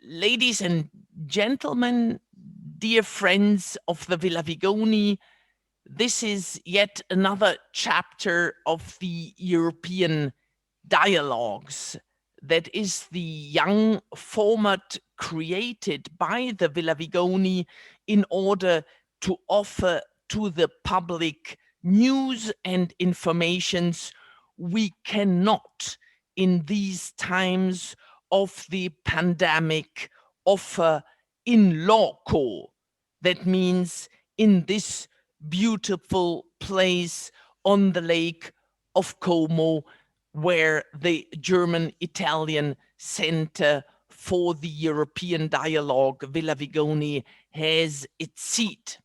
Ladies and gentlemen, dear friends of the Villa Vigoni, this is yet another chapter of the European dialogues. That is the young format created by the Villa Vigoni in order to offer to the public news and informations we cannot in these times of the pandemic offer in loco. That means in this beautiful place on the lake of Como, where the German-Italian Center for the European Dialogue, Villa Vigoni, has its seat.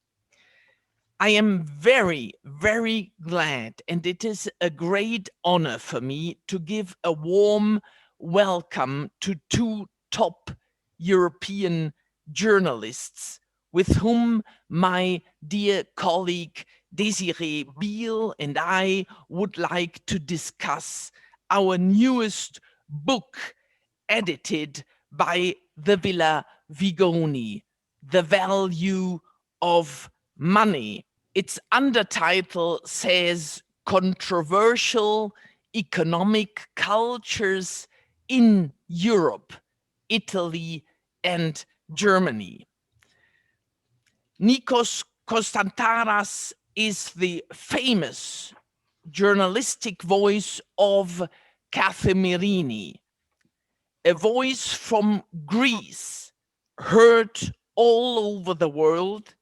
I am very, very glad, and it is a great honor for me to give a warm welcome to two top European journalists with whom my dear colleague Desiree Biel and I would like to discuss our newest book edited by the Villa Vigoni, The Value of Money. Its undertitle says Controversial Economic Cultures in Europe, Italy, and Germany. Nikos Konstantaras is the famous journalistic voice of Kathimerini, a voice from Greece, heard all over the world,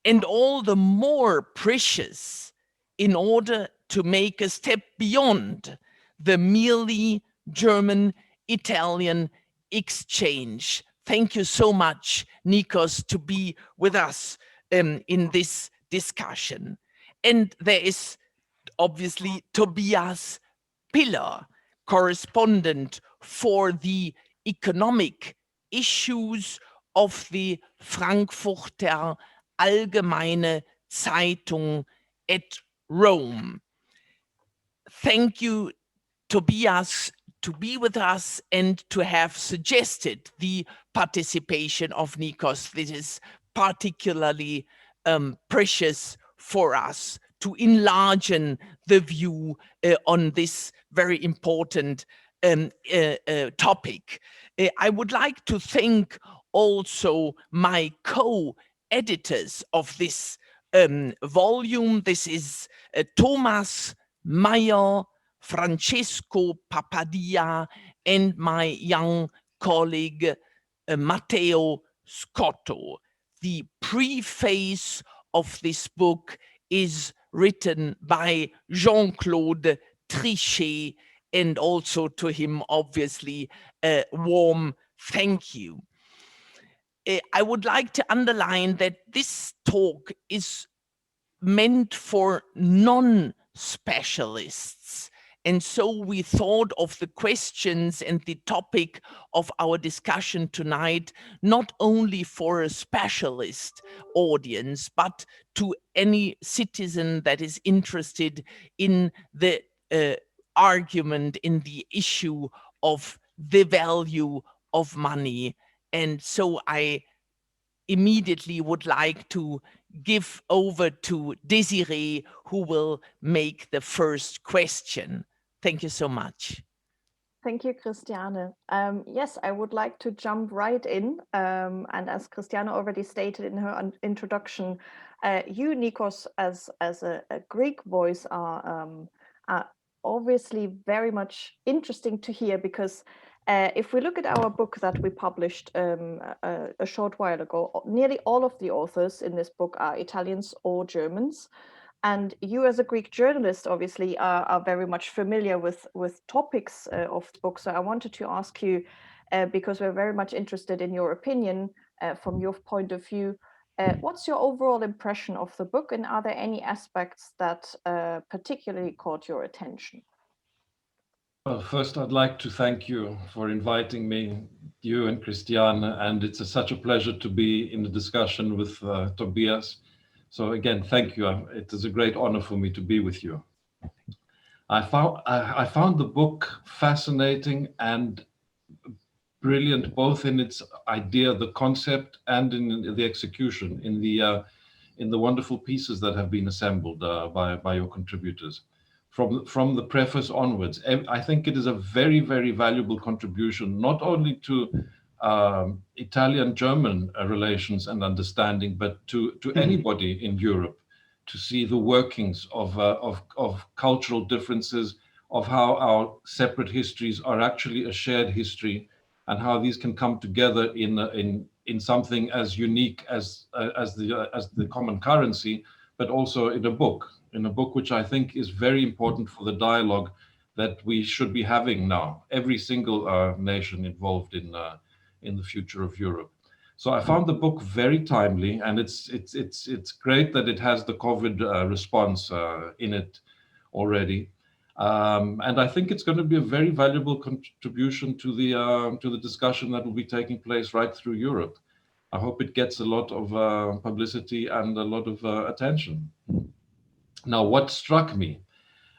and all the more precious in order to make a step beyond the merely German-Italian exchange. Thank you so much, Nikos, to be with us in this discussion. And there is obviously Tobias Piller, correspondent for the economic issues of the Frankfurter Allgemeine Zeitung at Rome. Thank you, Tobias, to be with us and to have suggested the participation of Nikos. This is particularly precious for us to enlarge the view on this very important topic. I would like to thank also my co-editors of this volume. This is Thomas Meyer, Francesco Papadia, and my young colleague Matteo Scotto. The preface of this book is written by Jean-Claude Trichet, and also to him, obviously, a warm thank you. I would like to underline that this talk is meant for non-specialists. And so we thought of the questions and the topic of our discussion tonight, not only for a specialist audience, but to any citizen that is interested in the argument, in the issue of the value of money. And so I immediately would like to give over to Desiree, who will make the first question. Thank you so much. Thank you, Christiane. Yes, I would like to jump right in. And as Christiane already stated in her introduction, you, Nikos, as a Greek voice are obviously very much interesting to hear, because if we look at our book that we published a short while ago, nearly all of the authors in this book are Italians or Germans. And you, as a Greek journalist, obviously are very much familiar with topics of the book. So I wanted to ask you, because we're very much interested in your opinion from your point of view, what's your overall impression of the book, and are there any aspects that particularly caught your attention? Well, first, I'd like to thank you for inviting me, you and Christiane, and it's such a pleasure to be in the discussion with Tobias. So again, thank you. It is a great honor for me to be with you. I found the book fascinating and brilliant, both in its idea, the concept, and in the execution, in the wonderful pieces that have been assembled by your contributors. From the preface onwards, I think it is a very, very valuable contribution, not only to Italian-German relations and understanding, but to anybody in Europe, to see the workings of cultural differences, of how our separate histories are actually a shared history, and how these can come together in something as unique as the common currency, but also in a book which I think is very important for the dialogue that we should be having now, every single nation involved in the future of Europe. So I found the book very timely, and it's great that it has the COVID response in it already. And I think it's going to be a very valuable contribution to the discussion that will be taking place right through Europe. I hope it gets a lot of publicity and a lot of attention. Now, what struck me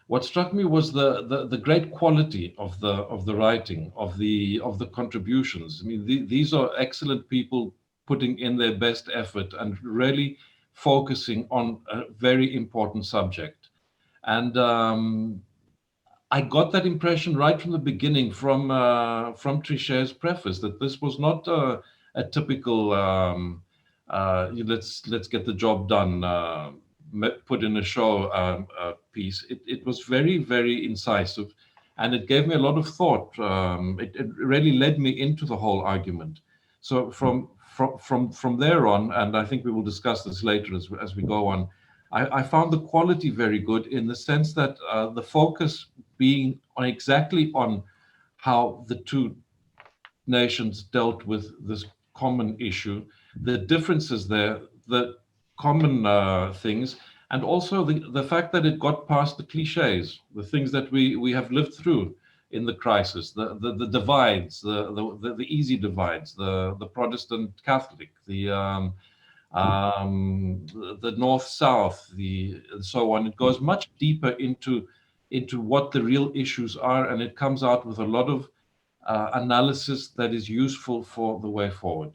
was the great quality of the writing, of the contributions. I mean, these are excellent people putting in their best effort and really focusing on a very important subject. And I got that impression right from the beginning, from Trichet's preface, that this was not a typical let's get the job done, put in a show piece. It was very, very incisive, and it gave me a lot of thought. It really led me into the whole argument. So from there on, and I think we will discuss this later as we go on, I found the quality very good, in the sense that the focus being exactly on how the two nations dealt with this common issue, the differences there, the common things, and also the fact that it got past the cliches, the things that we have lived through in the crisis, the divides, the easy divides, the Protestant Catholic, the North-South, so on. It goes much deeper into what the real issues are, and it comes out with a lot of analysis that is useful for the way forward.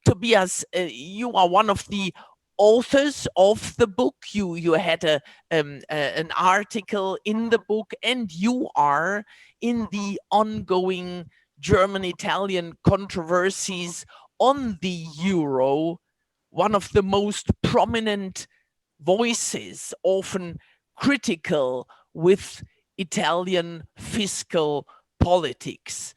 Tobias, you are one of the authors of the book. You had an article in the book, and you are in the ongoing German-Italian controversies on the euro, one of the most prominent voices, often critical with Italian fiscal politics.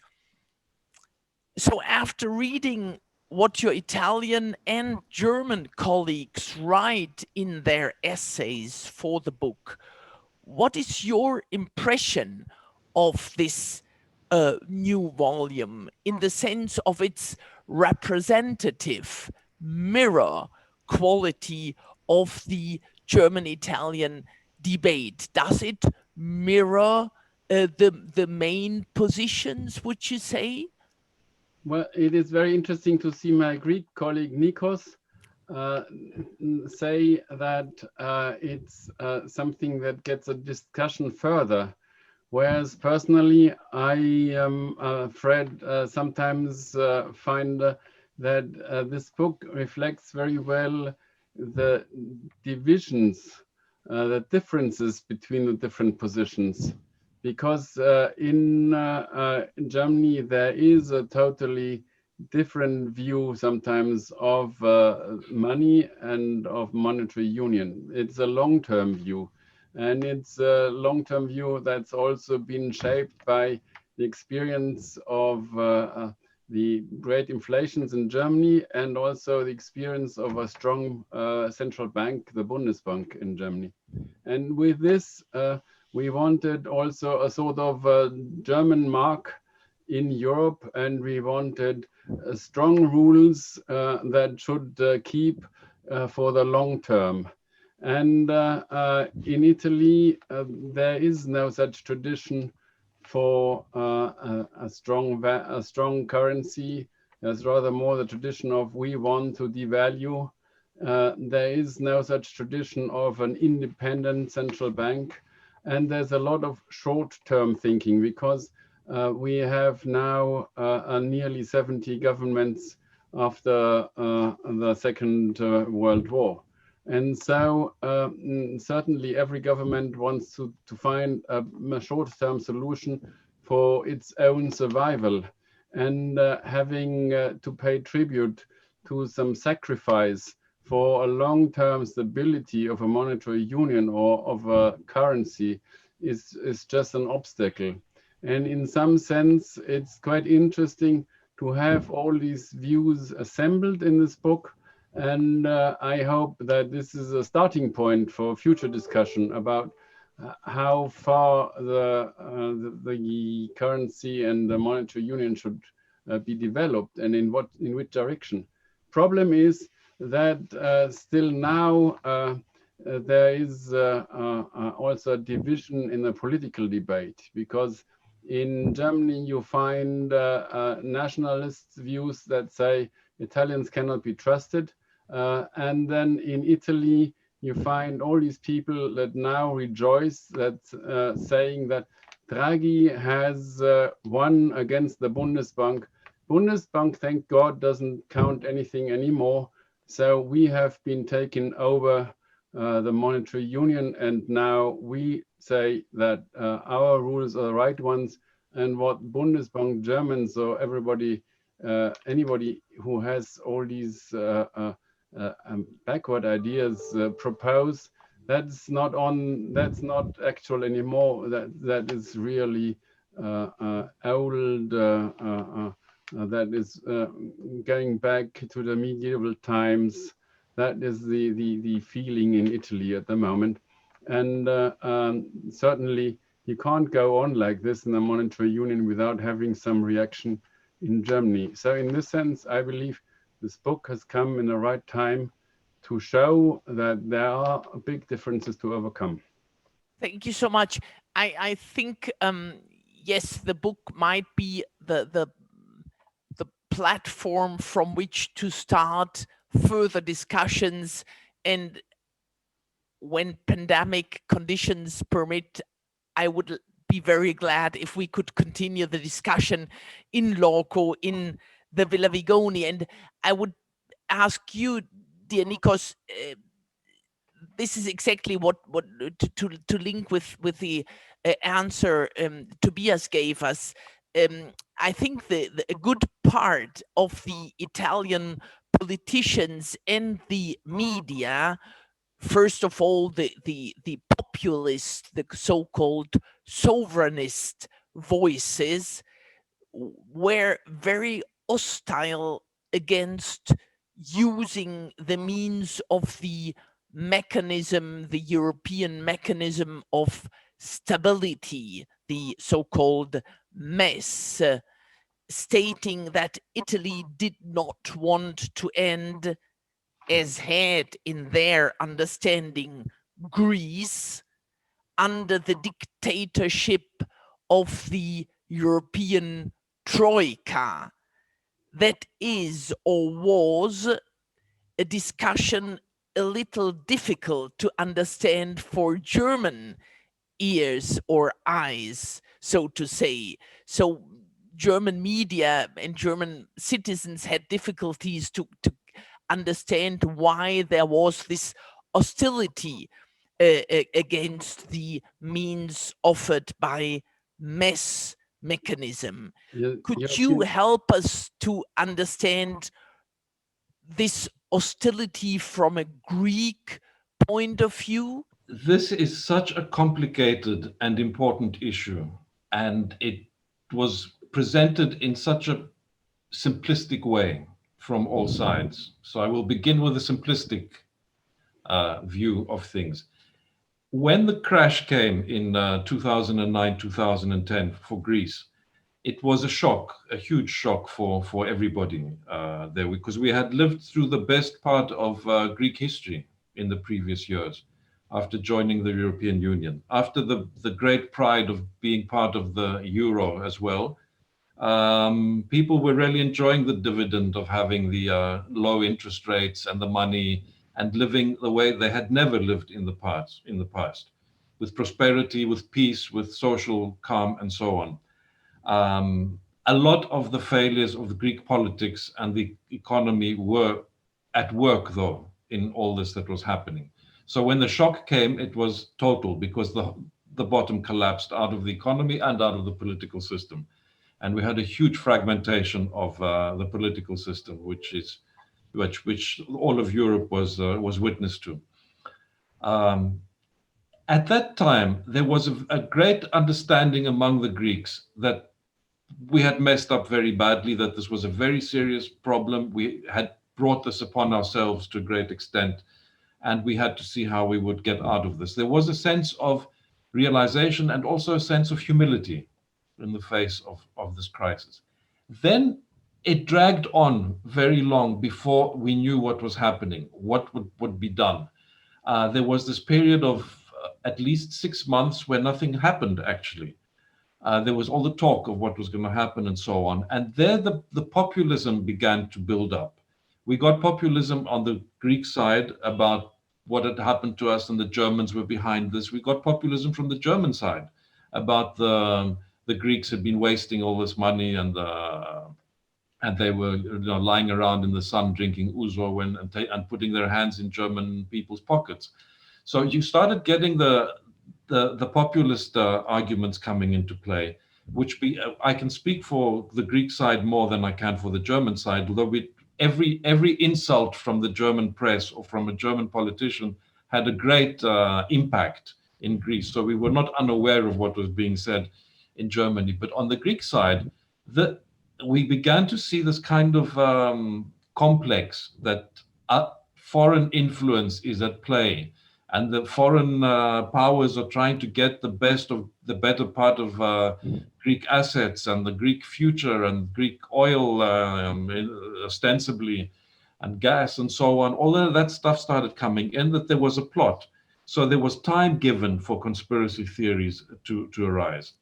So after reading what your Italian and German colleagues write in their essays for the book, what is your impression of this new volume, in the sense of its representative mirror quality of the German-Italian debate? Does it mirror the main positions, would you say? Well, it is very interesting to see my Greek colleague Nikos say that it's something that gets a discussion further. Whereas personally, I, Fred, sometimes find that this book reflects very well the divisions, the differences between the different positions. Because in Germany, there is a totally different view sometimes of money and of monetary union. It's a long-term view. And it's a long-term view that's also been shaped by the experience of the great inflations in Germany, and also the experience of a strong central bank, the Bundesbank in Germany. And with this, we wanted also a sort of German mark in Europe, and we wanted strong rules that should keep for the long term. And in Italy, there is no such tradition for a strong currency. There's rather more the tradition of we want to devalue. There is no such tradition of an independent central bank. And there's a lot of short-term thinking, because We have now nearly 70 governments after the Second World War. And so certainly every government wants to find a short-term solution for its own survival. And having to pay tribute to some sacrifice for a long-term stability of a monetary union or of a currency is just an obstacle. And in some sense, it's quite interesting to have all these views assembled in this book. And I hope that this is a starting point for future discussion about how far the currency and the monetary union should be developed and in which direction. Problem is that still now there is also a division in the political debate, because in Germany you find nationalist views that say Italians cannot be trusted. And then in Italy, you find all these people that now rejoice that saying that Draghi has won against the Bundesbank. Bundesbank, thank God, doesn't count anything anymore. So we have been taken over the monetary union, and now we say that our rules are the right ones, and what Bundesbank Germans or everybody, anybody who has all these backward ideas propose, that's not actual anymore. That is really old. That is going back to the medieval times. That is the feeling in Italy at the moment, and certainly you can't go on like this in the monetary union without having some reaction in Germany. So in this sense, I believe this book has come in the right time to show that there are big differences to overcome. Thank you so much. I think yes, the book might be the platform from which to start further discussions, and when pandemic conditions permit, I would be very glad if we could continue the discussion in loco, in the Villa Vigoni. And I would ask you, dear Nikos, this is exactly what to link with the answer Tobias gave us. I think a good part of the Italian politicians and the media, first of all, the populist, the so-called sovereignist voices, were very hostile against using the means of the mechanism, the European mechanism of stability, the so-called MES, stating that Italy did not want to end, as had in their understanding Greece, under the dictatorship of the European Troika. That is or was a discussion a little difficult to understand for German ears or eyes, so to say. So German media and German citizens had difficulties to understand why there was this hostility against the means offered by MES mechanism. Could you help us to understand this hostility from a Greek point of view? This is such a complicated and important issue, and it was presented in such a simplistic way from all sides. So I will begin with a simplistic view of things. When the crash came in 2009, 2010 for Greece, it was a shock, a huge shock for everybody there, because we had lived through the best part of Greek history in the previous years after joining the European Union, after the great pride of being part of the euro as well. People were really enjoying the dividend of having the low interest rates and the money and living the way they had never lived in the past, with prosperity, with peace, with social calm, and so on. A lot of the failures of the Greek politics and the economy were at work, though, in all this that was happening. So when the shock came, it was total, because the bottom collapsed out of the economy and out of the political system. And we had a huge fragmentation of the political system, which all of Europe was witness to. At that time, there was a great understanding among the Greeks that we had messed up very badly, that this was a very serious problem. We had brought this upon ourselves to a great extent, and we had to see how we would get out of this. There was a sense of realization and also a sense of humility in the face of this crisis. Then it dragged on very long before we knew what was happening, what would be done. There was this period of at least 6 months where nothing happened, actually. There was all the talk of what was going to happen and so on. And there the populism began to build up. We got populism on the Greek side about what had happened to us, and the Germans were behind this. We got populism from the German side about the Greeks had been wasting all this money, and they were lying around in the sun drinking ouzo and putting their hands in German people's pockets. So you started getting the populist arguments coming into play, which I can speak for the Greek side more than I can for the German side, although every insult from the German press or from a German politician had a great impact in Greece. So we were not unaware of what was being said in Germany. But on the Greek side, we began to see this kind of complex that foreign influence is at play, and the foreign powers are trying to get the better part of Greek assets and the Greek future and Greek oil, ostensibly, and gas and so on. All of that stuff started coming in, that there was a plot. So there was time given for conspiracy theories to arise.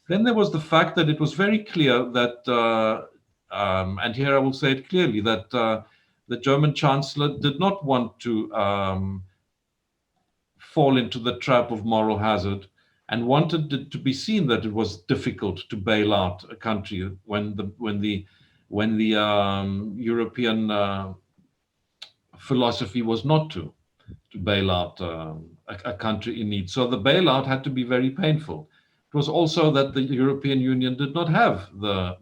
Then there was the fact that it was very clear that, and here I will say it clearly, that the German Chancellor did not want to fall into the trap of moral hazard, and wanted it to be seen that it was difficult to bail out a country when the European philosophy was not to bail out a country in need. So the bailout had to be very painful. It was also that the European Union did not have the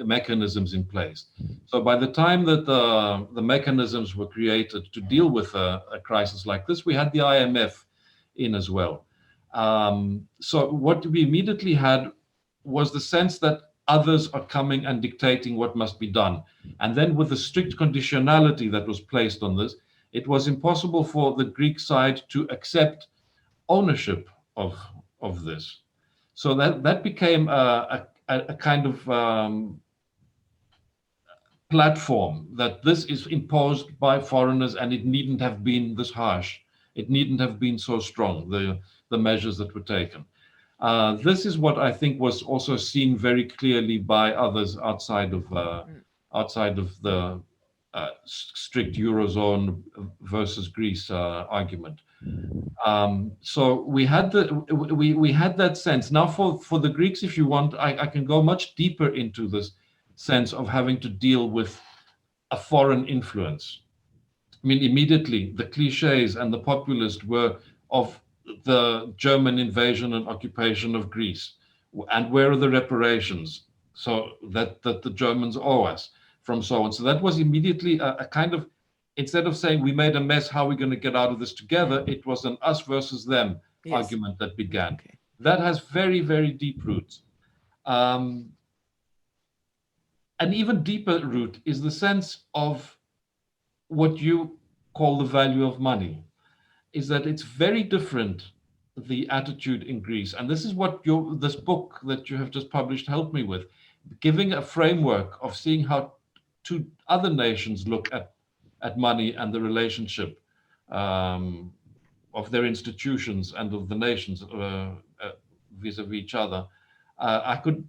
mechanisms in place. So by the time that the mechanisms were created to deal with a crisis like this, we had the IMF in as well. So what we immediately had was the sense that others are coming and dictating what must be done. And then with the strict conditionality that was placed on this, it was impossible for the Greek side to accept ownership of this. So that became a kind of platform that this is imposed by foreigners, and it needn't have been this harsh. It needn't have been so strong, the measures that were taken. This is what I think was also seen very clearly by others outside of the strict Eurozone versus Greece argument. So we had that sense. Now for the Greeks, if you want, I can go much deeper into this sense of having to deal with a foreign influence. I mean, immediately the cliches and the populists were of the German invasion and occupation of Greece, and where are the reparations, so that the Germans owe us, from so on. So that was immediately a kind of, instead of saying we made a mess, how are we going to get out of this together, it was an us versus them argument that began. Okay. That has very, very deep roots. An even deeper root is the sense of what you call the value of money, is that it's very different, the attitude in Greece. And this is what this book that you have just published helped me with, giving a framework of seeing how two other nations look at money and the relationship of their institutions and of the nations vis-a-vis each other. I could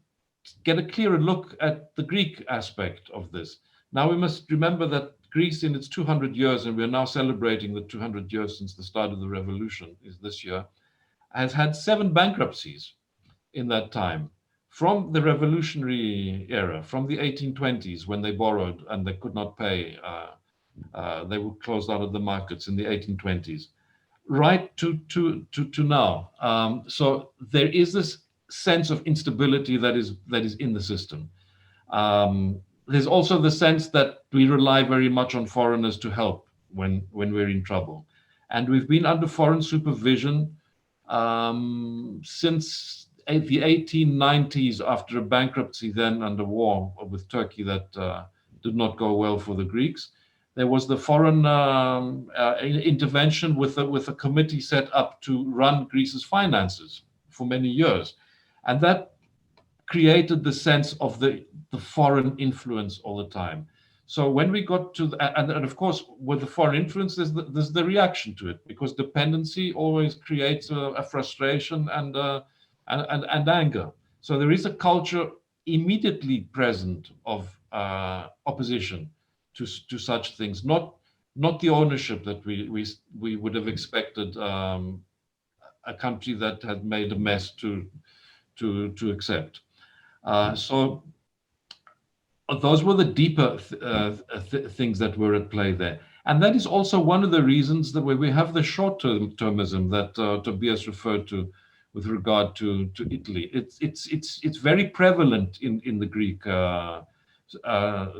get a clearer look at the Greek aspect of this. Now we must remember that Greece, in its 200 years, and we're now celebrating the 200 years since the start of the revolution, is this year, has had 7 bankruptcies in that time. from the revolutionary era, from the 1820s, when they borrowed and they could not pay, they were closed out of the markets in the 1820s, right to now. So there is this sense of instability that is in the system. There's also the sense that we rely very much on foreigners to help when we're in trouble. And we've been under foreign supervision since the 1890s, after a bankruptcy then under war with Turkey that did not go well for the Greeks. There was the foreign intervention with a committee set up to run Greece's finances for many years. And that created the sense of the foreign influence all the time. So when we got to, and of course, with the foreign influence, there's the reaction to it, because dependency always creates a frustration and anger. So there is a culture immediately present of opposition to such things, not the ownership that we would have expected a country that had made a mess to accept. So those were the deeper things that were at play there. And that is also one of the reasons that we have the short-termism that Tobias referred to with regard to Italy. It's very prevalent in the Greek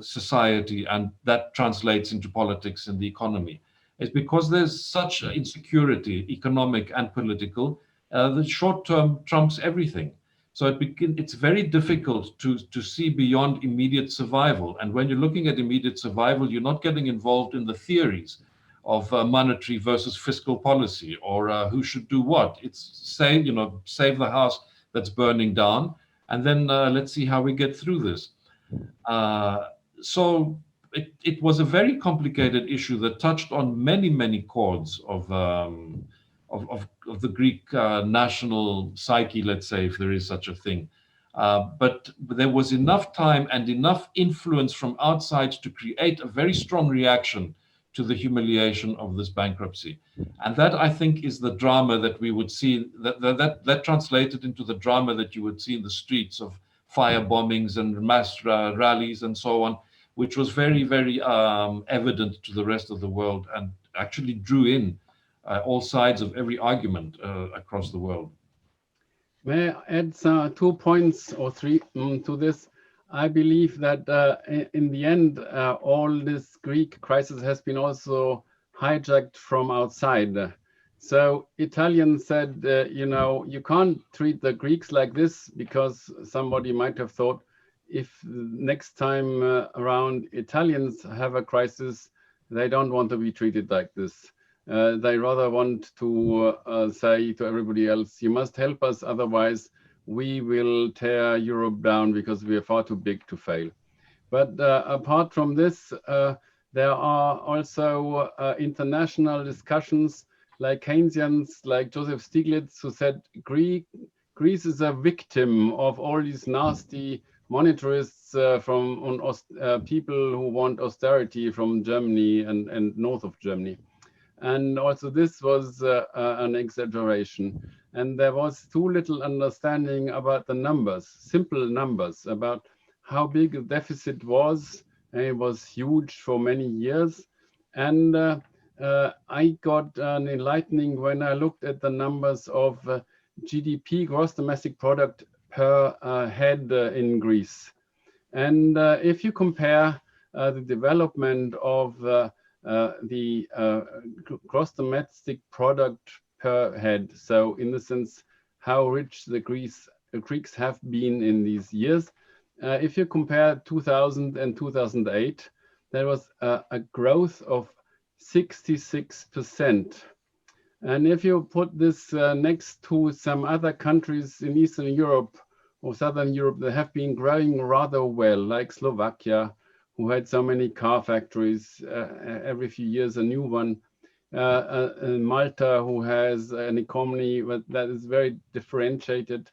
society, and that translates into politics and the economy. It's because there's such insecurity, economic and political, the short-term trumps everything. So it's very difficult to see beyond immediate survival. And when you're looking at immediate survival, you're not getting involved in the theories of monetary versus fiscal policy, or who should do what. It's save the house that's burning down, and then let's see how we get through this. So it was a very complicated issue that touched on many chords of the Greek national psyche, let's say, if there is such a thing. But there was enough time and enough influence from outside to create a very strong reaction to the humiliation of this bankruptcy. And that, I think, is the drama that we would see, that translated into the drama that you would see in the streets of fire bombings and mass rallies and so on, which was very evident to the rest of the world, and actually drew in all sides of every argument across the world. May I add 2 points or 3 to this? I believe that in the end, all this Greek crisis has been also hijacked from outside. So Italians said, you can't treat the Greeks like this, because somebody might have thought, if next time around Italians have a crisis, they don't want to be treated like this. They rather want to say to everybody else, you must help us, otherwise we will tear Europe down because we are far too big to fail. But apart from this, there are also international discussions like Keynesians, like Joseph Stiglitz, who said Greece is a victim of all these nasty monetarists from people who want austerity from Germany and north of Germany. And also this was an exaggeration. And there was too little understanding about the numbers, simple numbers, about how big the deficit was. And it was huge for many years. And I got an enlightening when I looked at the numbers of GDP, gross domestic product, per head in Greece. And if you compare the development of the gross domestic product per head, so in the sense how rich the Greeks have been in these years, if you compare 2000 and 2008, there was a growth of 66%. And if you put this next to some other countries in Eastern Europe or Southern Europe that have been growing rather well, like Slovakia, who had so many car factories, every few years a new one, Malta, who has an economy that is very differentiated,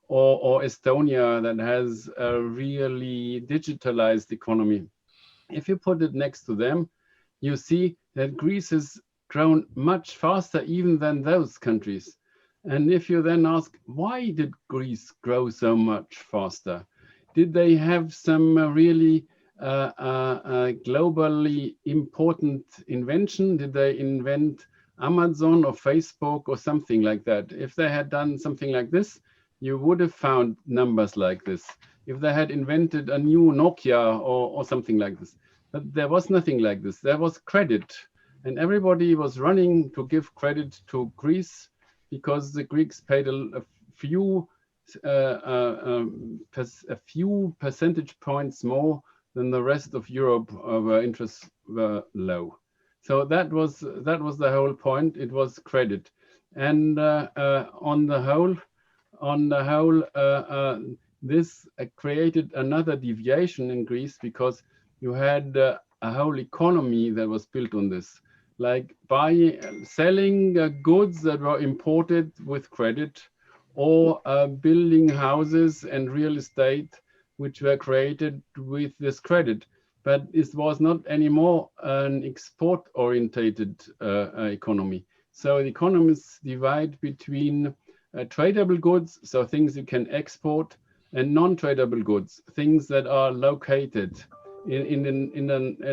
or Estonia, that has a really digitalized economy. If you put it next to them, you see that Greece has grown much faster even than those countries. And if you then ask, why did Greece grow so much faster? Did they have some really globally important invention? Did they invent Amazon or Facebook or something like that? If they had done something like this, you would have found numbers like this. If they had invented a new Nokia or something like this. But there was nothing like this. There was credit. And everybody was running to give credit to Greece because the Greeks paid a few percentage points more than the rest of Europe, where interests were low. So that was the whole point. It was credit, and on the whole, this created another deviation in Greece because you had a whole economy that was built on this, like selling goods that were imported with credit, or building houses and real estate which were created with this credit. But it was not anymore an export-orientated economy. So the economists divide between tradable goods, so things you can export, and non-tradable goods, things that are located in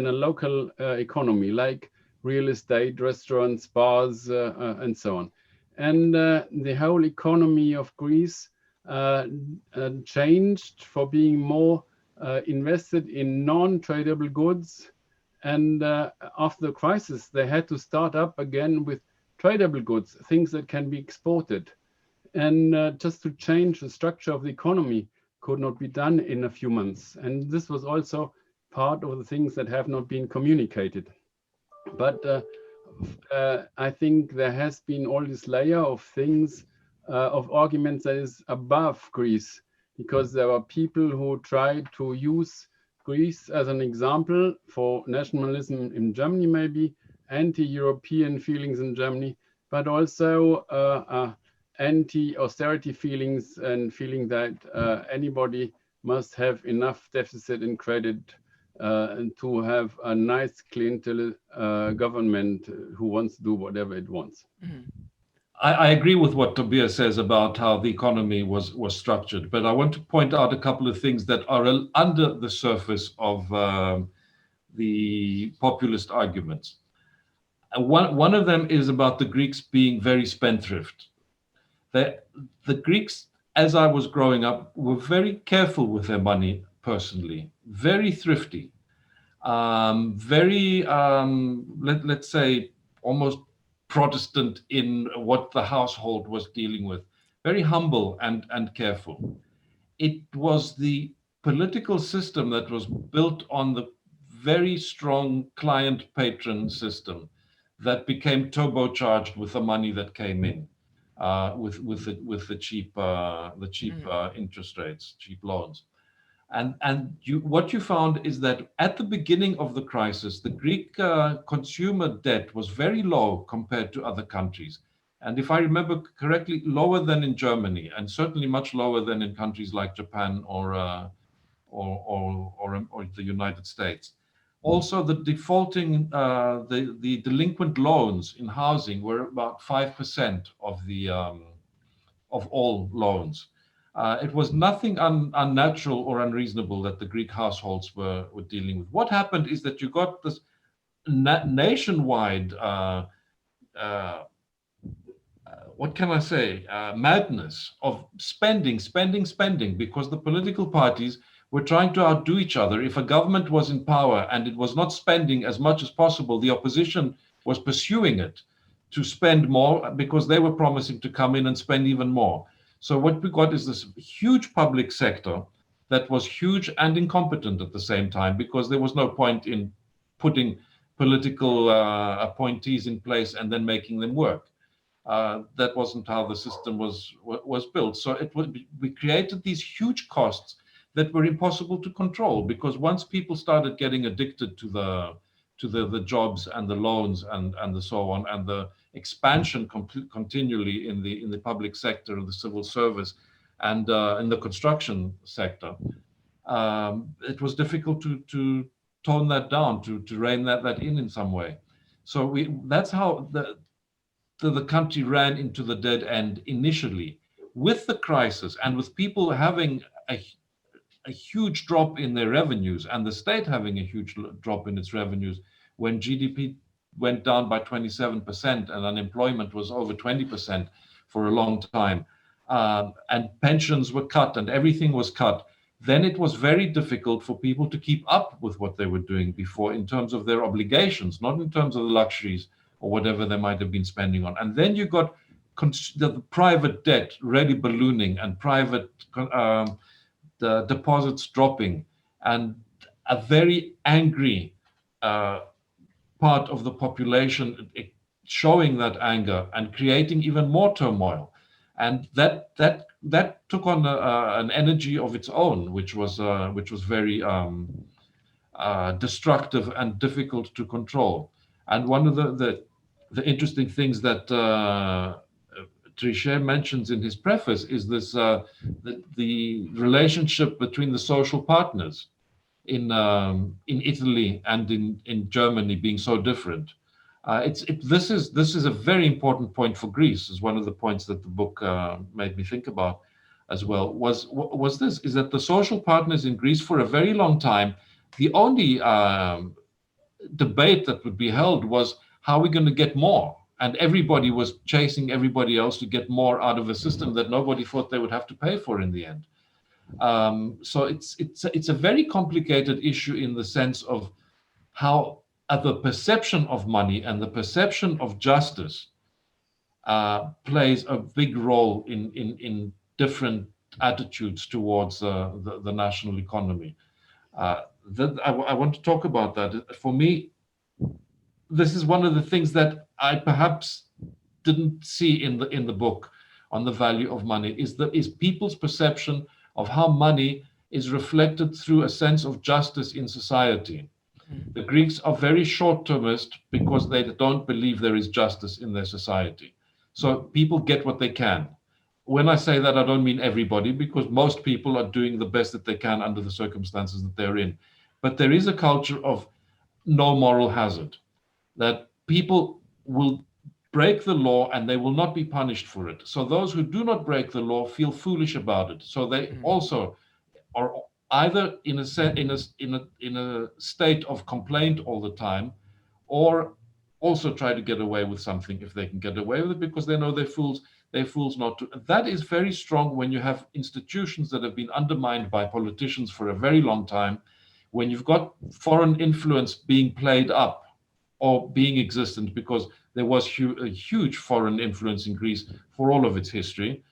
a local economy, like real estate, restaurants, bars, and so on. And the whole economy of Greece changed for being more invested in non-tradable goods. And after the crisis, they had to start up again with tradable goods, things that can be exported. And just to change the structure of the economy could not be done in a few months. And this was also part of the things that have not been communicated. But I think there has been all this layer of things, of arguments that is above Greece, because there were people who tried to use Greece as an example for nationalism in Germany, maybe anti-European feelings in Germany, but also anti-austerity feelings and feeling that anybody must have enough deficit in credit and to have a nice clientele government who wants to do whatever it wants. I agree with what Tobias says about how the economy was structured, but I want to point out a couple of things that are under the surface of the populist arguments. One of them is about the Greeks being very spendthrift. The Greeks, as I was growing up, were very careful with their money personally, very thrifty, very, let's say, almost Protestant in what the household was dealing with, very humble and careful. It was the political system that was built on the very strong client-patron system that became turbocharged with the money that came in, with the cheap interest rates, cheap loans. And what you found is that at the beginning of the crisis, the Greek consumer debt was very low compared to other countries. And if I remember correctly, lower than in Germany, and certainly much lower than in countries like Japan or the United States. Also, the defaulting, the delinquent loans in housing were about 5% of the of all loans. It was nothing unnatural or unreasonable that the Greek households were dealing with. What happened is that you got this nationwide, what can I say, madness of spending, because the political parties were trying to outdo each other. If a government was in power and it was not spending as much as possible, the opposition was pursuing it to spend more because they were promising to come in and spend even more. So what we got is this huge public sector that was huge and incompetent at the same time, because there was no point in putting political appointees in place and then making them work. That wasn't how the system was built. So we created these huge costs that were impossible to control, because once people started getting addicted to the jobs and the loans and the so on, and the expansion continually in the public sector, the civil service, and in the construction sector, it was difficult to tone that down, to rein that in some way. So that's how the country ran into the dead end initially with the crisis and with people having a huge drop in their revenues and the state having a huge drop in its revenues when GDP went down by 27% and unemployment was over 20% for a long time, and pensions were cut and everything was cut, then it was very difficult for people to keep up with what they were doing before in terms of their obligations, not in terms of the luxuries or whatever they might have been spending on. And then you got the private debt really ballooning and private the deposits dropping, and a very angry part of the population showing that anger and creating even more turmoil, and that took on an energy of its own, which was very destructive and difficult to control. And one of the interesting things that Trichet mentions in his preface is this the relationship between the social partners in Italy and in Germany being so different. This is a very important point for Greece. Is one of the points that the book made me think about as well. Was that the social partners in Greece for a very long time, the only debate that would be held was how we're going to get more. And everybody was chasing everybody else to get more out of a system that nobody thought they would have to pay for in the end. So it's a very complicated issue in the sense of how the perception of money and the perception of justice plays a big role in different attitudes towards the national economy. I want to talk about that. For me, this is one of the things that I perhaps didn't see in the book on the value of money, is people's perception of how money is reflected through a sense of justice in society. The Greeks are very short-termist because they don't believe there is justice in their society. So people get what they can. When I say that, I don't mean everybody, because most people are doing the best that they can under the circumstances that they're in. But there is a culture of no moral hazard, that people will break the law and they will not be punished for it. So those who do not break the law feel foolish about it. So they also are either in a state of complaint all the time, or also try to get away with something if they can get away with it, because they know they're fools not to. That is very strong when you have institutions that have been undermined by politicians for a very long time, when you've got foreign influence being played up or being existent, because there was a huge foreign influence in Greece for all of its history,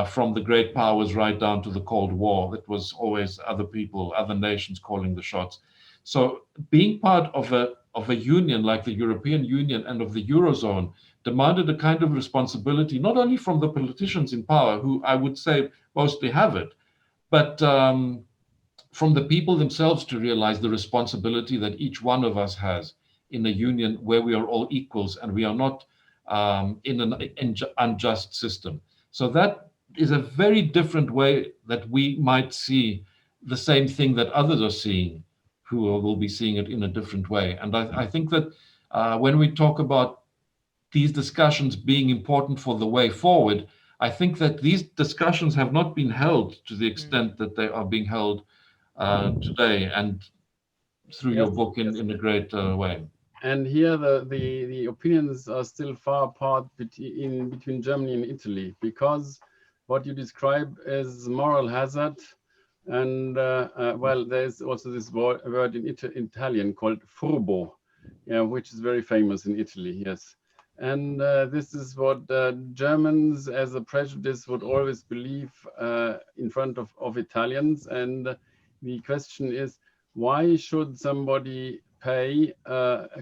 from the great powers right down to the Cold War. That was always other people, other nations calling the shots. So being part of a union like the European Union and of the Eurozone demanded a kind of responsibility, not only from the politicians in power, who I would say mostly have it, but from the people themselves, to realize the responsibility that each one of us has in a union where we are all equals and we are not in an unjust system. So that is a very different way that we might see the same thing that others are seeing, who will be seeing it in a different way. And I think that when we talk about these discussions being important for the way forward, I think that these discussions have not been held to the extent that they are being held today, and through your book in a great way. And here the opinions are still far apart between Germany and Italy, because what you describe as moral hazard, and well, there's also this word in Italian called furbo, which is very famous in Italy, yes. And this is what Germans as a prejudice would always believe in front of Italians. And the question is, why should somebody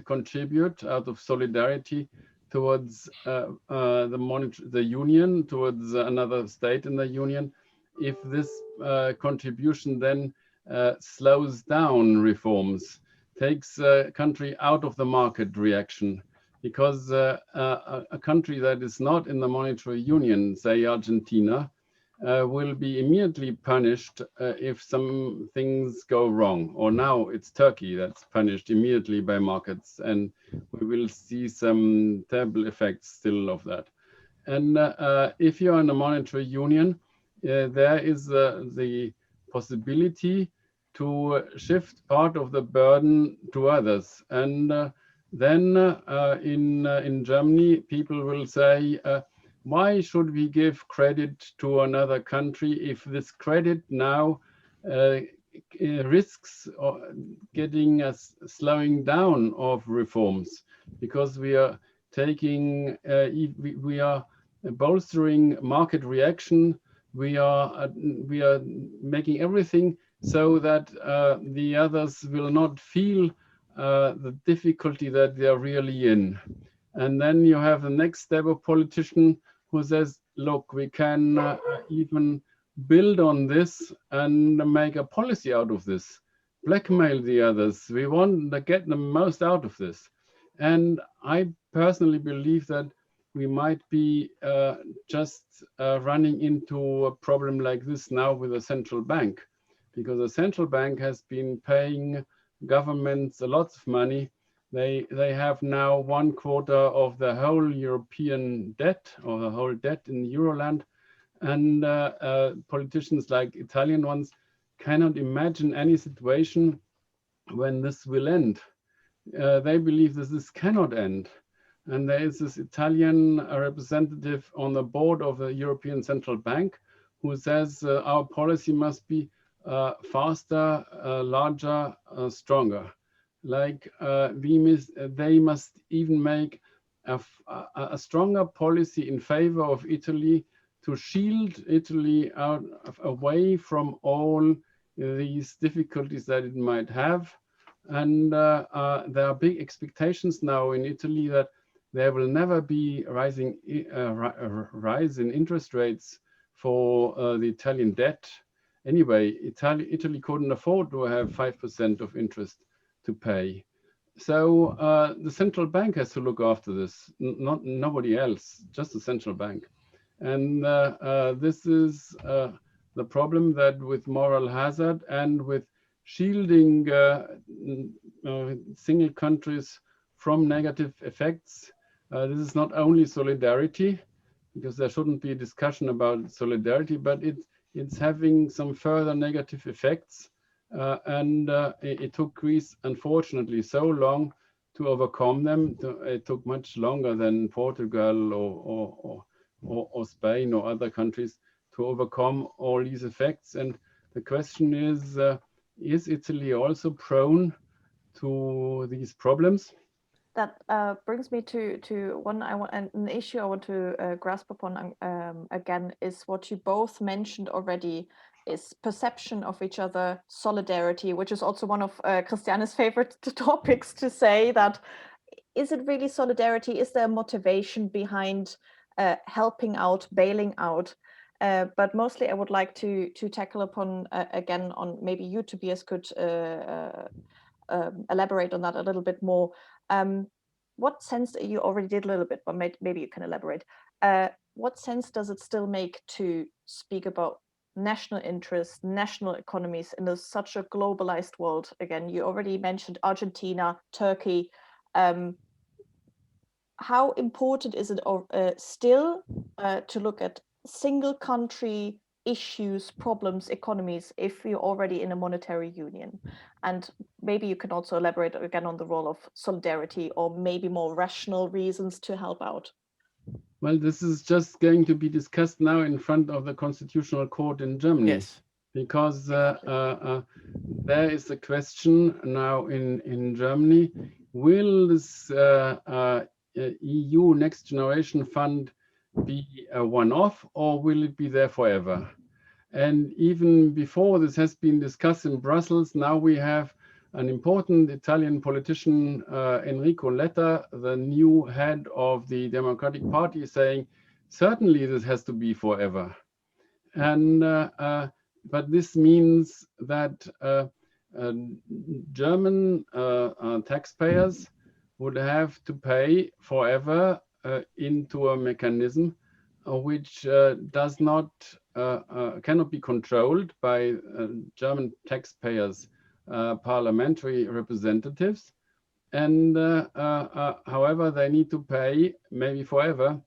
contribute out of solidarity towards the union, towards another state in the union, if this contribution then slows down reforms, takes a country out of the market reaction? Because a country that is not in the monetary union, say Argentina, will be immediately punished if some things go wrong. Or now it's Turkey that's punished immediately by markets, and we will see some terrible effects still of that. And if you're in a monetary union, there is the possibility to shift part of the burden to others. And then in Germany, people will say, why should we give credit to another country if this credit now risks getting a slowing down of reforms? Because we are taking, we are bolstering market reaction. We are making everything so that the others will not feel the difficulty that they are really in. And then you have the next step of politician who says, look, we can even build on this and make a policy out of this, blackmail the others. We want to get the most out of this. And I personally believe that we might be just running into a problem like this now with the central bank, because the central bank has been paying governments a lot of money. They have now 1/4 of the whole European debt, or the whole debt in Euroland, and politicians like Italian ones cannot imagine any situation when this will end. They believe that this cannot end. And there is this Italian representative on the board of the European Central Bank who says our policy must be faster, larger, stronger. Like they must even make a stronger policy in favor of Italy to shield Italy away from all these difficulties that it might have. And there are big expectations now in Italy that there will never be rise in interest rates for the Italian debt. Anyway, Italy couldn't afford to have 5% of interest to pay. So the central bank has to look after this, nobody else, just the central bank. And this is the problem, that with moral hazard and with shielding single countries from negative effects, this is not only solidarity, because there shouldn't be a discussion about solidarity, but it's having some further negative effects. And it took Greece, unfortunately, so long to overcome them. It took much longer than Portugal or Spain or other countries to overcome all these effects. And the question is Italy also prone to these problems? That brings me to an issue I want to grasp upon again, is what you both mentioned already, is perception of each other, solidarity, which is also one of Christiane's favorite topics to say. That is it really solidarity? Is there motivation behind helping out, bailing out? But mostly I would like to tackle upon again on, maybe you, Tobias, could elaborate on that a little bit more. What sense, you already did a little bit, but maybe you can elaborate. What sense does it still make to speak about national interests, national economies in such a globalized world? Again, you already mentioned Argentina, Turkey. How important is it still to look at single country issues, problems, economies, if you're already in a monetary union? And maybe you can also elaborate again on the role of solidarity, or maybe more rational reasons to help out. Well, this is just going to be discussed now in front of the Constitutional Court in Germany. Yes. Because there is a question now in Germany: will this EU Next Generation Fund be a one-off, or will it be there forever? And even before this has been discussed in Brussels, now we have an important Italian politician, Enrico Letta, the new head of the Democratic Party, saying, certainly this has to be forever. And but this means that German taxpayers would have to pay forever into a mechanism which does not cannot be controlled by German taxpayers' parliamentary representatives, and however, they need to pay maybe forever,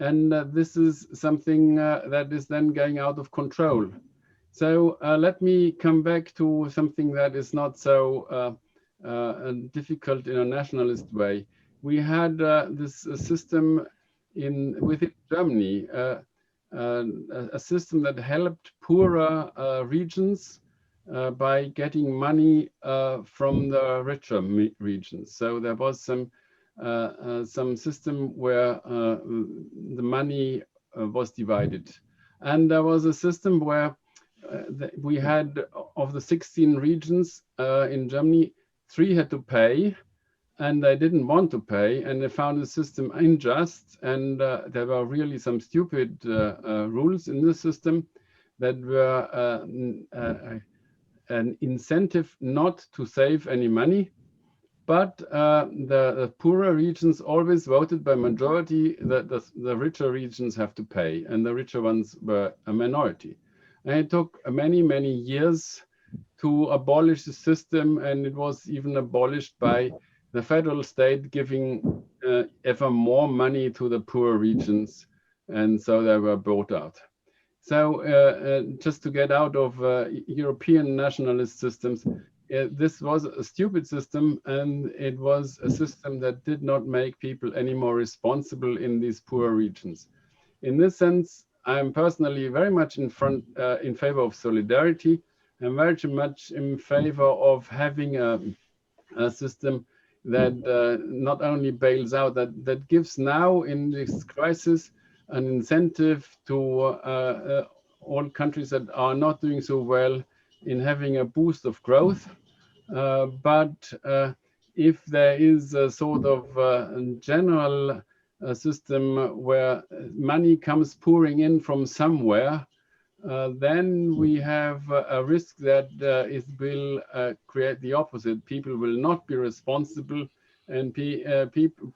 and this is something that is then going out of control. So let me come back to something that is not so difficult in a nationalist way. We had this system within Germany, a system that helped poorer regions by getting money from the richer regions. So there was some system where the money was divided, and there was a system where we had, of the 16 regions in Germany, 3 had to pay, and they didn't want to pay, and they found the system unjust, and there were really some stupid rules in the system that were an incentive not to save any money. But the poorer regions always voted by majority that the richer regions have to pay, and the richer ones were a minority. And it took many, many years to abolish the system, and it was even abolished by the federal state giving ever more money to the poor regions, and so they were bought out. So just to get out of European nationalist systems, this was a stupid system, and it was a system that did not make people any more responsible in these poor regions. In this sense, I'm personally very much in favor of solidarity. I'm very much in favor of having a system that not only bails out, that gives now in this crisis an incentive to all countries that are not doing so well in having a boost of growth. But if there is a sort of general system where money comes pouring in from somewhere, then we have a risk that it will create the opposite. People will not be responsible, and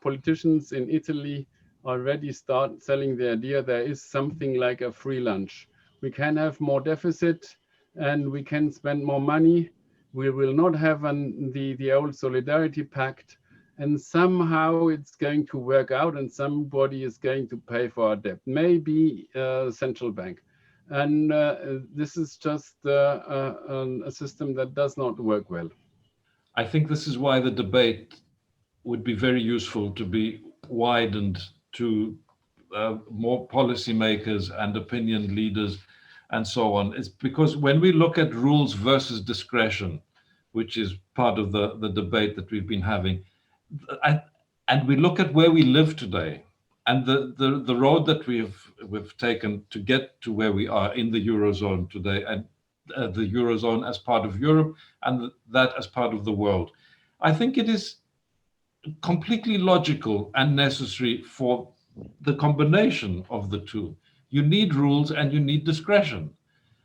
politicians in Italy already start selling the idea there is something like a free lunch. We can have more deficit and we can spend more money. We will not have the old solidarity pact, and somehow it's going to work out, and somebody is going to pay for our debt, maybe central bank. And this is just a system that does not work well. I think this is why the debate would be very useful to be widened to more policymakers and opinion leaders and so on. It's because when we look at rules versus discretion, which is part of the debate that we've been having, and we look at where we live today, and the road that we've taken to get to where we are in the Eurozone today, and the Eurozone as part of Europe, and that as part of the world, I think it is completely logical and necessary for the combination of the two. You need rules and you need discretion,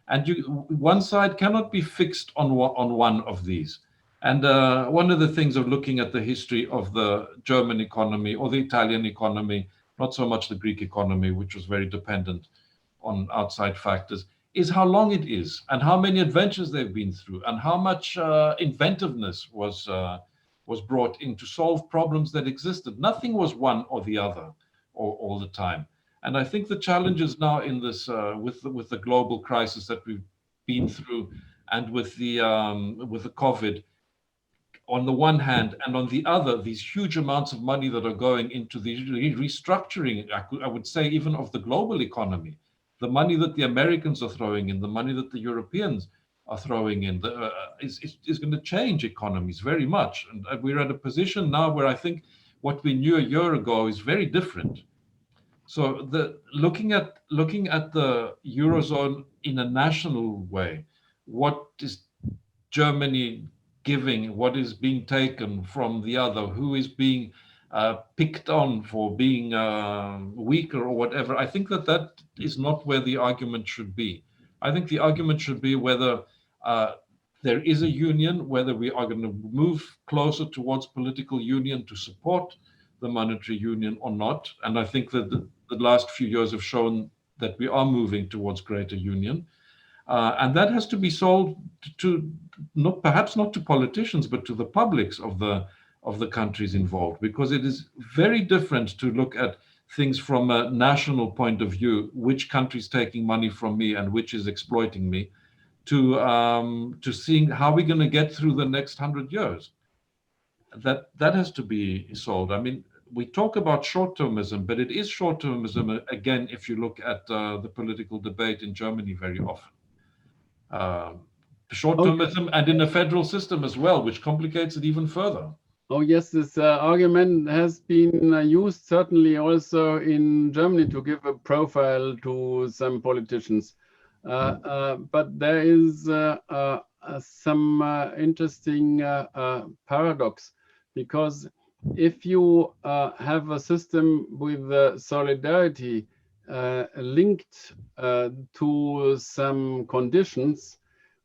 and one side cannot be fixed on one of these. And one of the things of looking at the history of the German economy or the Italian economy, not so much the Greek economy, which was very dependent on outside factors, is how long it is and how many adventures they've been through and how much inventiveness was brought in to solve problems that existed. Nothing was one or the other all the time. And I think the challenges now in this, with the global crisis that we've been through, and with the COVID, on the one hand, and on the other, these huge amounts of money that are going into the restructuring, I would say, even of the global economy, the money that the Americans are throwing in, the money that the Europeans are throwing in, is going to change economies very much. And we're at a position now where I think what we knew a year ago is very different. So looking at the Eurozone in a national way, what is Germany giving, what is being taken from the other, who is being picked on for being weaker or whatever, I think that is not where the argument should be. I think the argument should be whether there is a union, whether we are going to move closer towards political union to support the monetary union or not. And I think that the last few years have shown that we are moving towards greater union. And that has to be sold to perhaps not to politicians, but to the publics of the countries involved, because it is very different to look at things from a national point of view, which country is taking money from me and which is exploiting me, to seeing how we're going to get through the next 100 years. That has to be solved. I mean, we talk about short-termism, but it is short-termism, again, if you look at the political debate in Germany very often. Short-termism and in a federal system as well, which complicates it even further. Oh yes, this argument has been used certainly also in Germany to give a profile to some politicians. But there is some interesting paradox, because if you have a system with solidarity linked to some conditions,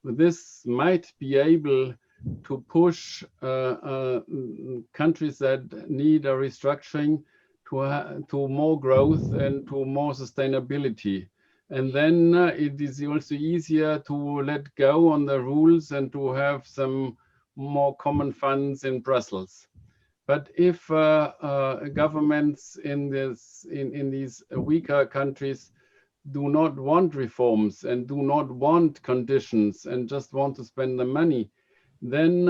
this might be able to push countries that need a restructuring to more growth and to more sustainability. And then it is also easier to let go on the rules and to have some more common funds in Brussels. But if governments in these weaker countries do not want reforms and do not want conditions and just want to spend the money, then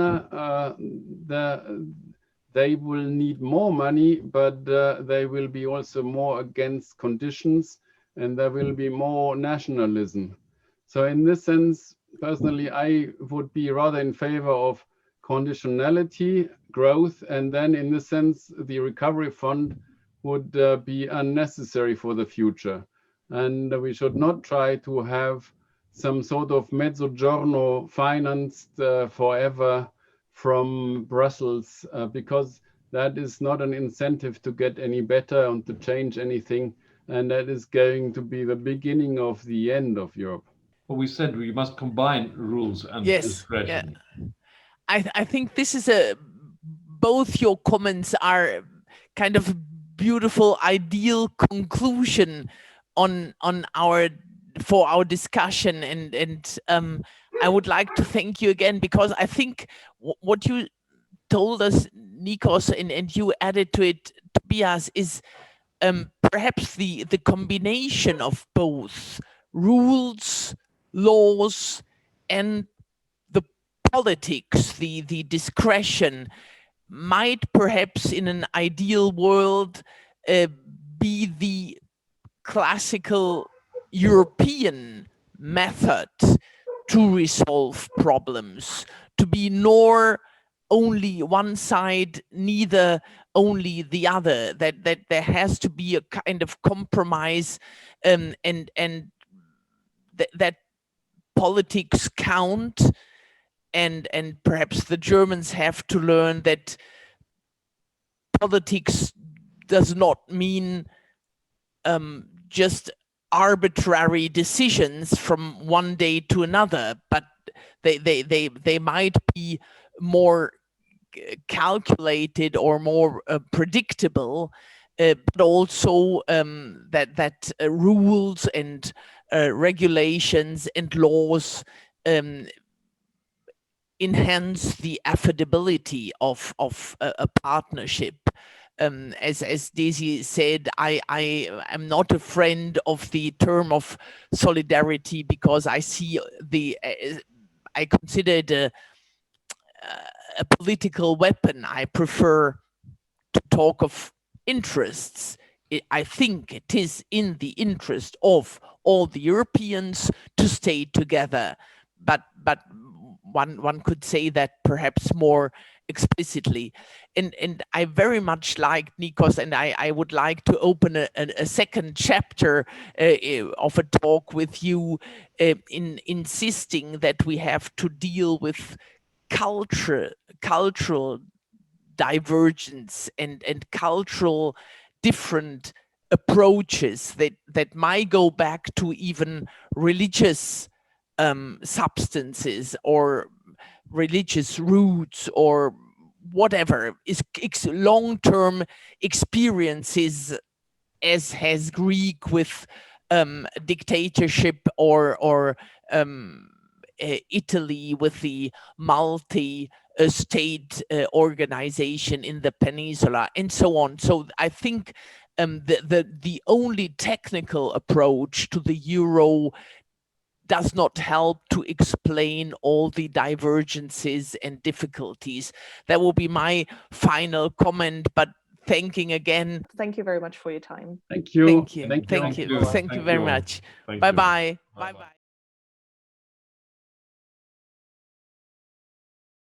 they will need more money, but they will be also more against conditions, and there will be more nationalism. So in this sense, personally, I would be rather in favor of conditionality, growth, and then in this sense, the recovery fund would be unnecessary for the future. And we should not try to have some sort of mezzogiorno financed forever from Brussels, because that is not an incentive to get any better and to change anything. And that is going to be the beginning of the end of Europe. Well, we said we must combine rules and discretion. Yeah. I think this is both your comments are kind of a beautiful, ideal conclusion on our discussion, and I would like to thank you again, because I think what you told us, Nikos, and you added to it, Tobias, is perhaps the combination of both rules, laws, and the politics, the discretion, might perhaps in an ideal world be the classical European method to resolve problems, to be nor only one side, neither only the other, that there has to be a kind of compromise, and that politics count, and perhaps the Germans have to learn that politics does not mean just arbitrary decisions from one day to another, but they might be more calculated or more predictable, but also that rules and regulations and laws enhance the affordability of a partnership. As Daisy said, I am not a friend of the term of solidarity, because I see I consider it a political weapon. I prefer to talk of interests. I think it is in the interest of all the Europeans to stay together, but one could say that perhaps more explicitly. And I very much like Nikos, and I would like to open a second chapter of a talk with you, in insisting that we have to deal with cultural divergence and cultural different approaches that might go back to even religious substances or religious roots or whatever, is long-term experiences, as has Greek with dictatorship or Italy with the multi-state organization in the peninsula and so on. So I think the only technical approach to the euro does not help to explain all the divergences and difficulties. That will be my final comment, but thanking again. Thank you very much for your time. Thank you. Thank you. Thank you. Thank you. Thank you very much. Bye-bye. Bye-bye.